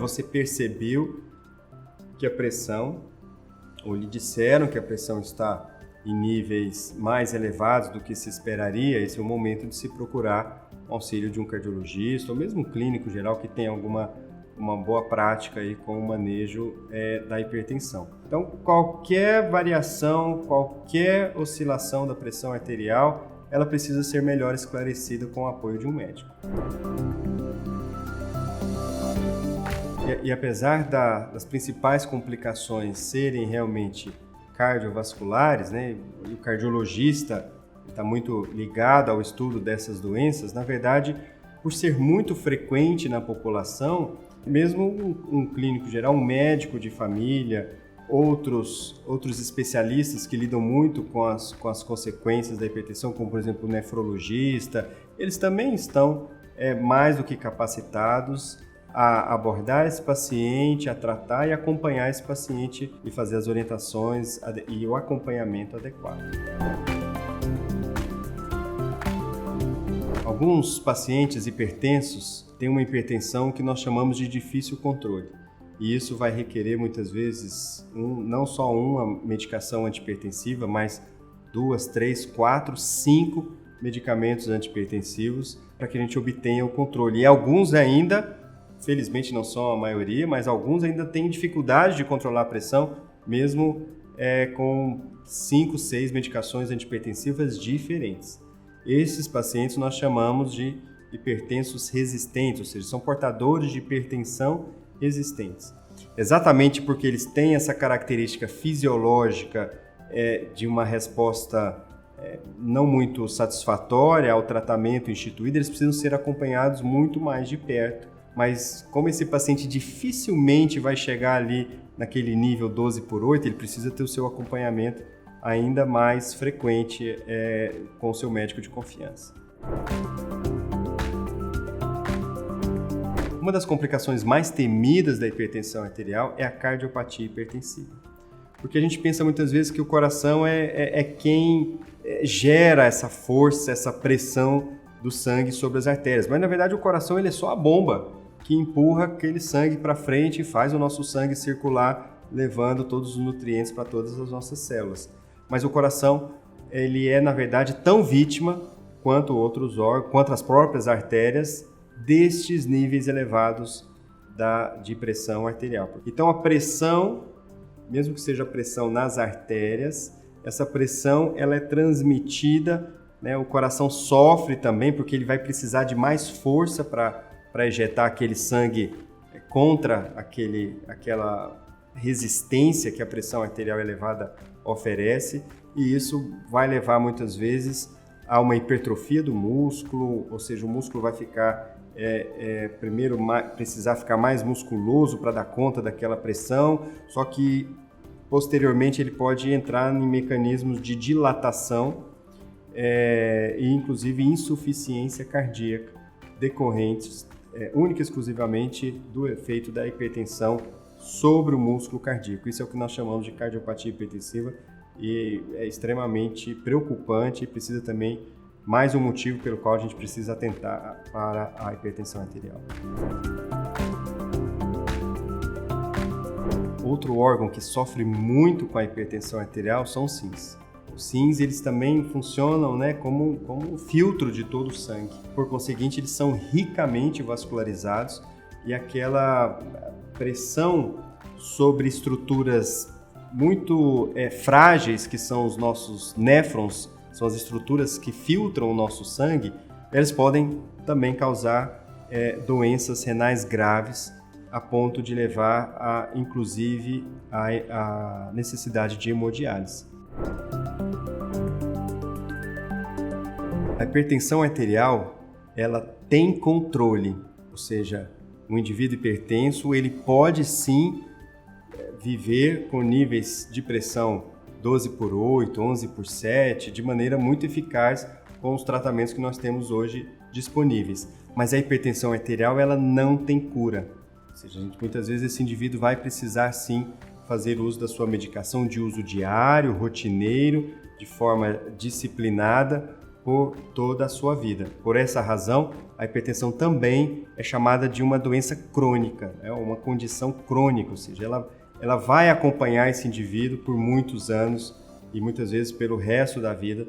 você percebeu que a pressão, ou lhe disseram que a pressão está em níveis mais elevados do que se esperaria, esse é o momento de se procurar o auxílio de um cardiologista ou mesmo um clínico geral que tenha uma boa prática aí com o manejo da hipertensão. Então, qualquer variação, qualquer oscilação da pressão arterial, ela precisa ser melhor esclarecida com o apoio de um médico. E apesar das principais complicações serem realmente cardiovasculares, né, e o cardiologista está muito ligado ao estudo dessas doenças, na verdade, por ser muito frequente na população, mesmo um clínico geral, um médico de família, outros especialistas que lidam muito com as consequências da hipertensão, como por exemplo o nefrologista, eles também estão mais do que capacitados a abordar esse paciente, a tratar e acompanhar esse paciente e fazer as orientações e o acompanhamento adequado. Alguns pacientes hipertensos têm uma hipertensão que nós chamamos de difícil controle. E isso vai requerer muitas vezes não só uma medicação antihipertensiva, mas 2, 3, 4, 5 medicamentos antihipertensivos para que a gente obtenha o controle. E alguns ainda, felizmente não são a maioria, mas alguns ainda têm dificuldade de controlar a pressão, mesmo com 5, 6 medicações antihipertensivas diferentes. Esses pacientes nós chamamos de hipertensos resistentes, ou seja, são portadores de hipertensão resistentes. Exatamente porque eles têm essa característica fisiológica de uma resposta não muito satisfatória ao tratamento instituído, eles precisam ser acompanhados muito mais de perto. Mas como esse paciente dificilmente vai chegar ali naquele nível 12/8, ele precisa ter o seu acompanhamento ainda mais frequente com o seu médico de confiança. Uma das complicações mais temidas da hipertensão arterial é a cardiopatia hipertensiva. Porque a gente pensa muitas vezes que o coração é quem gera essa força, essa pressão do sangue sobre as artérias. Mas na verdade o coração ele é só a bomba que empurra aquele sangue para frente e faz o nosso sangue circular, levando todos os nutrientes para todas as nossas células. Mas o coração ele é na verdade tão vítima quanto outros órgãos, quanto as próprias artérias, destes níveis elevados de pressão arterial. Então a pressão, mesmo que seja a pressão nas artérias, essa pressão ela é transmitida, né? O coração sofre também porque ele vai precisar de mais força para ejetar aquele sangue contra aquela resistência que a pressão arterial elevada oferece, e isso vai levar muitas vezes a uma hipertrofia do músculo, ou seja, o músculo vai ficar primeiro precisar ficar mais musculoso para dar conta daquela pressão, só que posteriormente ele pode entrar em mecanismos de dilatação e inclusive insuficiência cardíaca decorrentes única e exclusivamente do efeito da hipertensão sobre o músculo cardíaco. Isso é o que nós chamamos de cardiopatia hipertensiva e é extremamente preocupante e precisa também mais um motivo pelo qual a gente precisa atentar para a hipertensão arterial. Outro órgão que sofre muito com a hipertensão arterial são os rins. Os rins eles também funcionam, né, como um filtro de todo o sangue. Por conseguinte, eles são ricamente vascularizados e aquela pressão sobre estruturas muito frágeis, que são os nossos néfrons, são as estruturas que filtram o nosso sangue, elas podem também causar doenças renais graves, a ponto de levar, inclusive, a necessidade de hemodiálise. A hipertensão arterial, ela tem controle, ou seja, um indivíduo hipertenso, ele pode sim viver com níveis de pressão 12/8, 11/7, de maneira muito eficaz com os tratamentos que nós temos hoje disponíveis. Mas a hipertensão arterial, ela não tem cura. Ou seja, muitas vezes esse indivíduo vai precisar sim fazer uso da sua medicação de uso diário, rotineiro, de forma disciplinada, por toda a sua vida. Por essa razão, a hipertensão também é chamada de uma doença crônica, uma condição crônica, ou seja, ela vai acompanhar esse indivíduo por muitos anos e muitas vezes pelo resto da vida.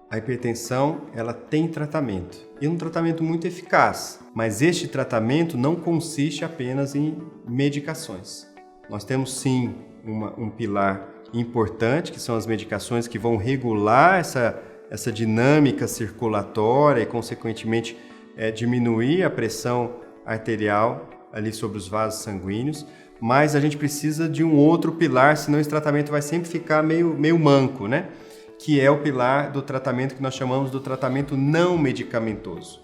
A hipertensão, ela tem tratamento, e um tratamento muito eficaz, mas este tratamento não consiste apenas em medicações. Nós temos sim um pilar importante, que são as medicações que vão regular essa dinâmica circulatória e, consequentemente, diminuir a pressão arterial ali sobre os vasos sanguíneos, mas a gente precisa de um outro pilar, senão esse tratamento vai sempre ficar meio manco, né? Que é o pilar do tratamento que nós chamamos do tratamento não medicamentoso,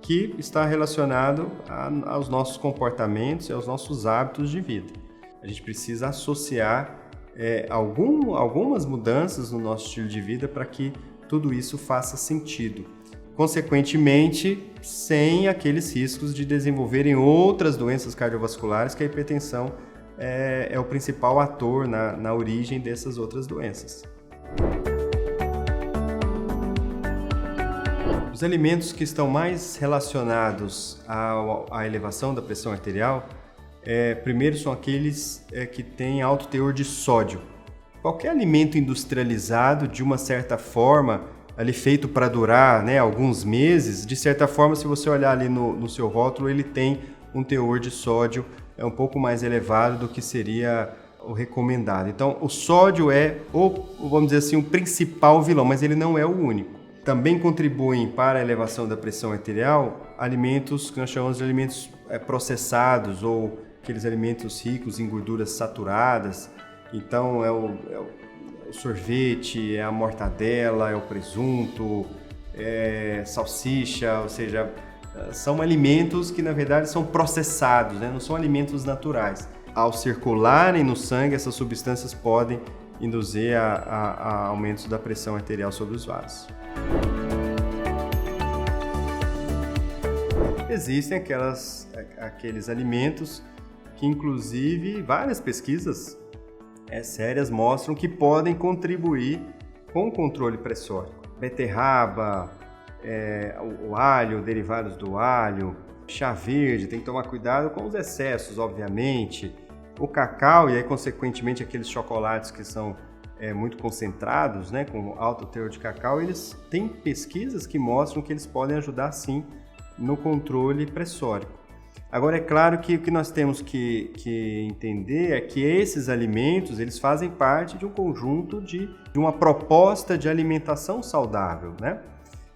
que está relacionado aos nossos comportamentos e aos nossos hábitos de vida. A gente precisa associar algumas mudanças no nosso estilo de vida para que tudo isso faça sentido. Consequentemente, sem aqueles riscos de desenvolverem outras doenças cardiovasculares, que a hipertensão é o principal ator na origem dessas outras doenças. Os alimentos que estão mais relacionados à elevação da pressão arterial, primeiro são aqueles que têm alto teor de sódio. Qualquer alimento industrializado, de uma certa forma, ali feito para durar, né, alguns meses, de certa forma, se você olhar ali no seu rótulo, ele tem um teor de sódio um pouco mais elevado do que seria o recomendado. Então, o sódio vamos dizer assim, o principal vilão, mas ele não é o único. Também contribuem para a elevação da pressão arterial alimentos que nós chamamos de alimentos processados ou aqueles alimentos ricos em gorduras saturadas. Então é o sorvete, é a mortadela, é o presunto, é salsicha, ou seja, são alimentos que na verdade são processados, né? Não são alimentos naturais. Ao circularem no sangue, essas substâncias podem induzir a aumentos da pressão arterial sobre os vasos. Existem aqueles alimentos que, inclusive, várias pesquisas sérias mostram que podem contribuir com o controle pressórico. Beterraba, o alho, derivados do alho, chá verde, tem que tomar cuidado com os excessos, obviamente. O cacau e aí, consequentemente, aqueles chocolates que são muito concentrados, né, com alto teor de cacau, eles têm pesquisas que mostram que eles podem ajudar, sim, no controle pressórico. Agora, é claro que o que nós temos que entender é que esses alimentos, eles fazem parte de um conjunto de uma proposta de alimentação saudável, né?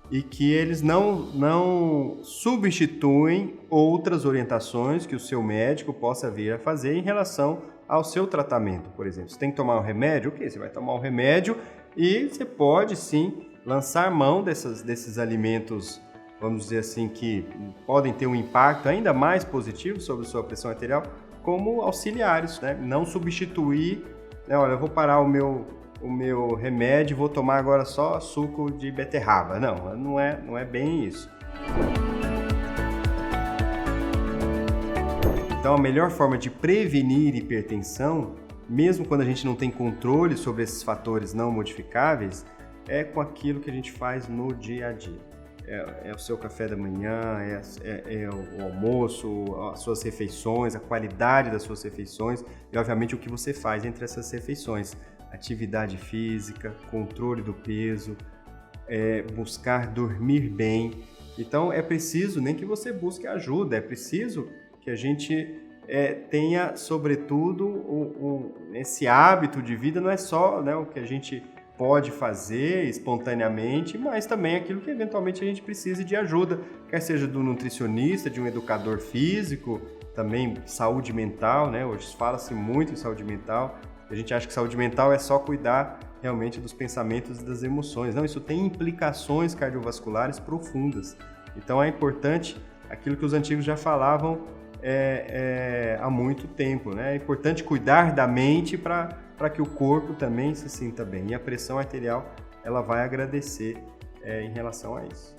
E que eles não substituem outras orientações que o seu médico possa vir a fazer em relação ao seu tratamento. Por exemplo, você tem que tomar um remédio? Ok, você vai tomar um remédio e você pode sim lançar mão desses alimentos, vamos dizer assim, que podem ter um impacto ainda mais positivo sobre a sua pressão arterial, como auxiliares, né? Não substituir, né? Olha, eu vou parar o meu remédio, vou tomar agora só suco de beterraba. Não é bem isso. Então, a melhor forma de prevenir hipertensão, mesmo quando a gente não tem controle sobre esses fatores não modificáveis, é com aquilo que a gente faz no dia a dia. É o seu café da manhã, é o almoço, as suas refeições, a qualidade das suas refeições e, obviamente, o que você faz entre essas refeições. Atividade física, controle do peso, buscar dormir bem. Então, é preciso nem que você busque ajuda, é preciso que a gente tenha, sobretudo, esse hábito de vida. Não é só, né, o que a gente pode fazer espontaneamente, mas também aquilo que eventualmente a gente precise de ajuda, quer seja do nutricionista, de um educador físico, também saúde mental, né? Hoje fala-se muito em saúde mental. A gente acha que saúde mental é só cuidar realmente dos pensamentos e das emoções. Não, isso tem implicações cardiovasculares profundas. Então é importante aquilo que os antigos já falavam há muito tempo, né? É importante cuidar da mente para que o corpo também se sinta bem. E a pressão arterial, ela vai agradecer em relação a isso.